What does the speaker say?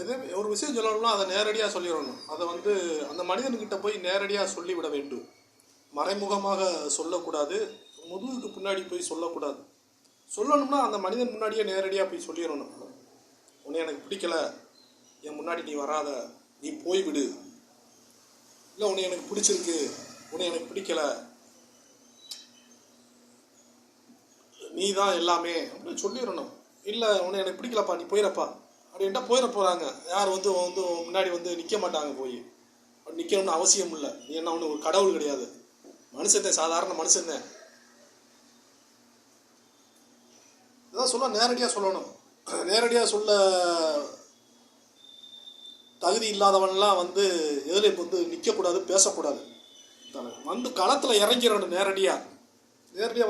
எது ஒரு விஷயம் சொல்லணும்னா அதை நேரடியாக சொல்லிடணும். அதை வந்து அந்த மனிதன்கிட்ட போய் நேரடியாக சொல்லிவிட வேண்டும். மறைமுகமாக சொல்லக்கூடாது, முதுகுக்கு பின்னாடி போய் சொல்லக்கூடாது. சொல்லணும்னா அந்த மனிதன் முன்னாடியே நேரடியாக போய் சொல்லிடணும். உன்னை எனக்கு பிடிக்கல, என் முன்னாடி நீ வராத, நீ போய்விடு. இல்லை உன்னை எனக்கு பிடிச்சிருக்கு, உன்னை எனக்கு பிடிக்கல, நீ தான் எல்லாமே அப்படின்னு சொல்லிடணும். இல்லை உன்னை எனக்கு பிடிக்கலப்பா, நீ போயிடப்பா அப்படின்ட்டா போயிட போகிறாங்க. யார் வந்து வந்து முன்னாடி வந்து நிற்க மாட்டாங்க. போய் நிற்கணும்னு அவசியம் இல்லை. நீ என்ன ஒன்று ஒரு கடவுள் கிடையாது, மனுஷன், சாதாரண மனுஷன். இதான் சொல்ல, நேரடியாக சொல்லணும். நேரடியாக சொல்ல தகுதி இல்லாதவன்லாம் வந்து எதில் வந்து நிற்கக்கூடாது, பேசக்கூடாது. வந்து களத்தில் இறங்கிடணும். நேரடியாக